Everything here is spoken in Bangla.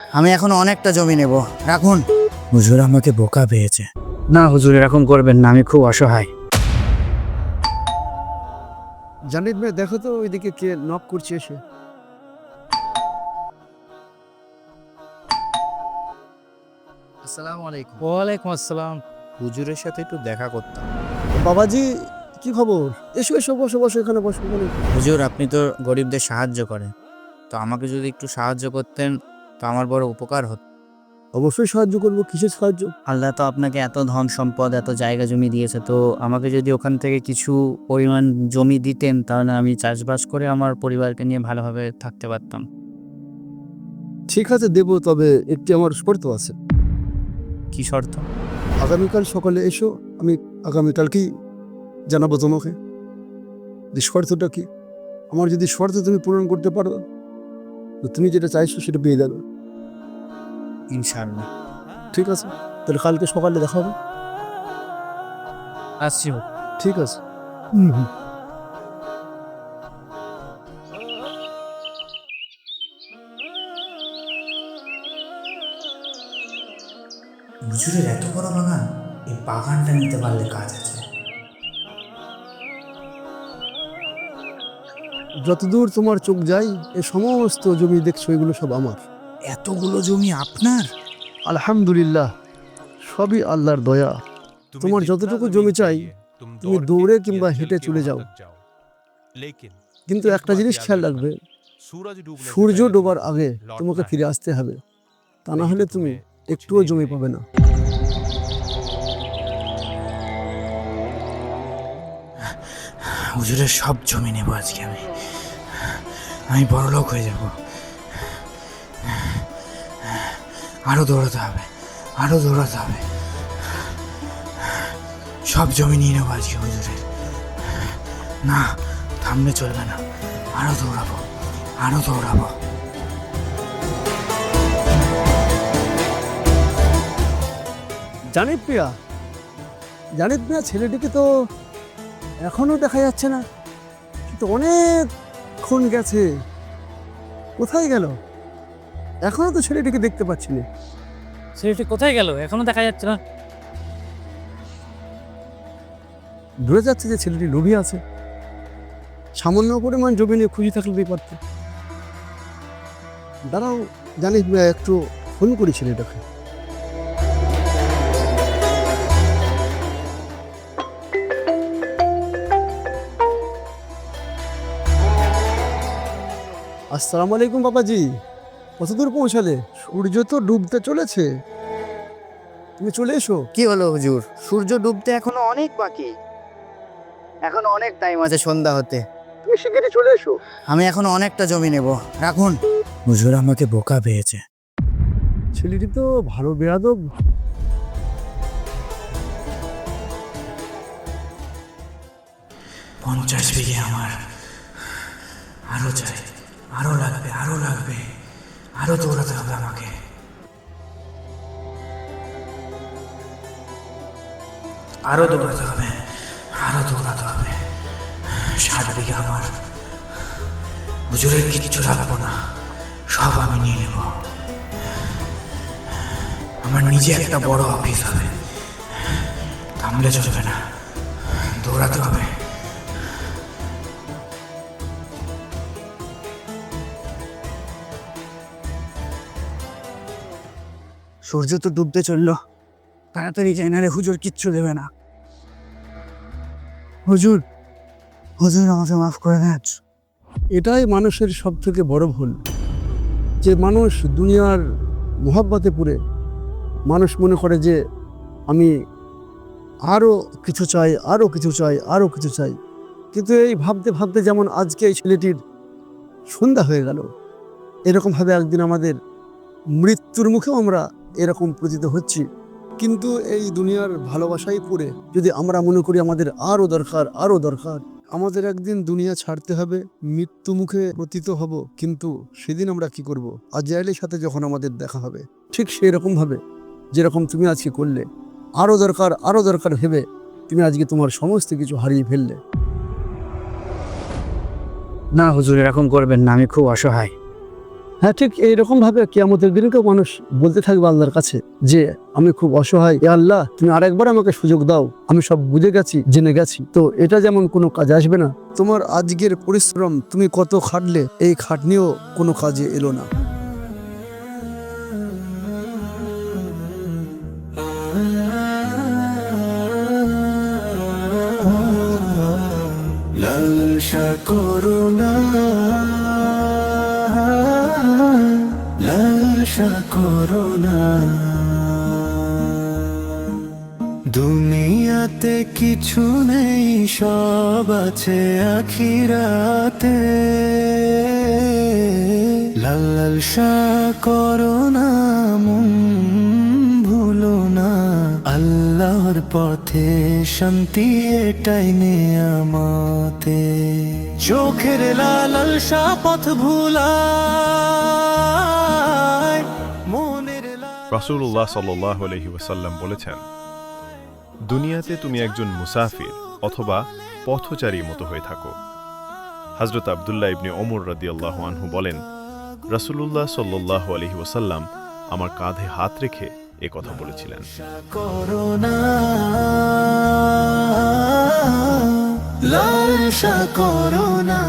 আমি এখন অনেকটা জমি নেব, রাখুন। হুজুর আমাকে বোকা পেয়েছে। না হুজুর, এরকম করবেন না, আমি খুব অসহায়। জানিদ ভাই, দেখো তো ওইদিকে কে নক করছে এসে। আসসালামু আলাইকুম। ওয়ালাইকুম আসসালাম। হুজুরের সাথে একটু দেখা করতাম। বাবাজি, কি খবর? এসো এসো, বসো বসো, এখানে বসো। হুজুর, আপনি তো গরিবদের সাহায্য করেন, তো আমাকে যদি একটু সাহায্য করতেন তো আমার বড় উপকার হতো। অবশ্যই সাহায্য করবো। কিসের সাহায্য? আল্লাহ তো আপনাকে এত ধন সম্পদ, এত জায়গা জমি দিয়েছে, তো আমাকে যদি ওখান থেকে কিছু পরিমাণ জমি দিতেন তাহলে আমি চাষবাস করে আমার পরিবারকে নিয়ে ভালোভাবে থাকতে পারতাম। ঠিক আছে, দেবো, তবে একটি আমার শর্ত আছে। কি শর্ত? আগামীকাল সকালে এসো, আমি আগামীকালকেই জানাবো তোমাকে যে শর্তটা কি। আমার যদি শর্ত তুমি পূরণ করতে পারো তো তুমি যেটা চাইছো সেটা পেয়ে যাবে। ইনশাআল্লাহ। ঠিক আছে, তাহলে কালকে সকালে দেখা হবে। আসছি। ঠিক আছে। হুজুরের এত বড় বাগান, এই বাগানটা নিতে পারলে কাজ আছে। যতদূর তোমার চোখ যায় এই সমস্ত জমি দেখছো, এগুলো সব আমার। এতগুলো জমি আপনার? আলহামদুলিল্লাহ, সবই আল্লাহর দয়া। তোমার যতটুকু জমি চাই তুমি দৌড়ে কিংবা হেঁটে চলে যাও, কিন্তু একটা জিনিস খেয়াল রাখবে, সূর্য ডোবার আগে তোমাকে ফিরে আসতে হবে, তা না হলে তুমি একটুও জমি পাবে না। হুজুরের সব জমি নেব আজকে আমি বড়লোক হয়ে যাব। আরো দৌড়াতে হবে, আরো দৌড়াতে হবে। সব জমি নিয়ে নেবো আজকে হুজুরের। না, থামলে চলবে না, আরো দৌড়াবো, আরো দৌড়াবো। জানিদ প্রিয়া, জানিদ প্রিয়া ছেলেটিকে তো এখনো দেখা যাচ্ছে না, কিন্তু অনেকক্ষণ গেছে। কোথায় গেল? এখনো তো ছেলেটিকে দেখতে পাচ্ছি না। ছেলেটি কোথায় গেল? এখনো দেখা যাচ্ছে না। ধরে যাচ্ছে যে ছেলেটি লোভী আছে, সামান্য পরিমাণ জমি নিয়ে খুশি থাকলেই পারত। দাঁড়াও, জানিস প্রিয়া, একটু ফোন করি ছেলেটাকে। আসসালামু আলাইকুম বাবাজি, কতদূর পৌঁছালে? সূর্য তো ডুবতে চলেছে, তুমি চলে এসো। কি হলো হুজুর? সূর্য ডুবতে এখনো অনেক বাকি, এখনো অনেক টাইম আছে সন্ধ্যা হতে। তুমি শিগগিরই চলে এসো। আমি এখন অনেকটা জমি নেব, রাখুন। হুজুর আমাকে বোকা পেয়েছে। ছেলেটি তো ভালো বেয়াদব। 50 বিঘে আমার, আরো চাই, আরো লাগবে, আরো লাগবে, আরো দৌড়াতে হবে আমাকে। আরো দৌড়াতে হবে, আরো দৌড়াতে হবে। 60 বিঘে আমার। হুজুরের কিচ্ছু রাখবো না, সব আমি নিয়ে নেব। আমার নিজে একটা বড় অফিস হবে, থামলে চলবে না, দৌড়াতে হবে। সূর্য তো ডুবতে চললো, তাড়াতাড়ি যাই, না রে হুজুর কিচ্ছু দেবে না। হুজুর, হুজুর আমাকে মাফ করে দেন। এটাই মানুষের সব থেকে বড় ভুল, যে মানুষ দুনিয়ার মোহাব্বতে পড়ে মানুষ মনে করে যে আমি আরও কিছু চাই, আরও কিছু চাই, আরও কিছু চাই। কিন্তু এই ভাবতে ভাবতে যেমন আজকে এই ছেলেটির সন্ধ্যা হয়ে গেল, এরকমভাবে একদিন আমাদের মৃত্যুর মুখেও আমরা এরকম প্রতীত হচ্ছি। কিন্তু এই দুনিয়ার ভালোবাসাই পড়ে যদি আমরা মনে করি আমাদের আরও দরকার, আরও দরকার, আমাদের একদিন দুনিয়া ছাড়তে হবে, মৃত্যু মুখে পতিত হব। কিন্তু সেদিন আমরা কি করব? আজরাইলের সাথে যখন আমাদের দেখা হবে, ঠিক সেই রকমভাবে যেরকম তুমি আজকে করলে, আরও দরকার, আরও দরকার ভেবে তুমি আজকে তোমার সমস্ত কিছু হারিয়ে ফেললে। না হুজুর, এরকম করবেন না, আমি খুব অসহায়। হ্যাঁ, ঠিক এইরকমভাবে কিয়ামতের দিনকেও মানুষ বলতে থাকবে আল্লাহর কাছে যে আমি খুব অসহায়, এ আল্লাহ তুমি আরেকবার আমাকে সুযোগ দাও, আমি সব বুঝে গেছি, জেনে গেছি। তো এটা যেমন কোনো কাজে আসবে না। তোমার আজকের পরিশ্রম তুমি কত খাটলে, এই খাটনিও কোনো কাজে এলো না। লালসা করুণা, লালসা করুণা, দুনিয়াতে কিছু নেই, সব আছে আখিরাতে। লালসা করুণা, মন ভুলো না, আল্লাহর পথে শান্তি এটাই নিয়ামতে। চোখের লালসা পথ ভুলায়, মনের রাসূলুল্লাহ সাল্লাল্লাহু আলাইহি ওয়াসাল্লাম বলেছেন, দুনিয়াতে তুমি একজন মুসাফির অথবা পথচারীর মতো হয়ে থাকো। হযরত আব্দুল্লাহ ইবনে ওমর রাদিয়াল্লাহু আনহু বলেন, রাসূলুল্লাহ সাল্লাল্লাহু আলাইহি ওয়াসাল্লাম আমার কাঁধে হাত রেখে এ কথা বলেছিলেন। করুণা, লালসা করুণা।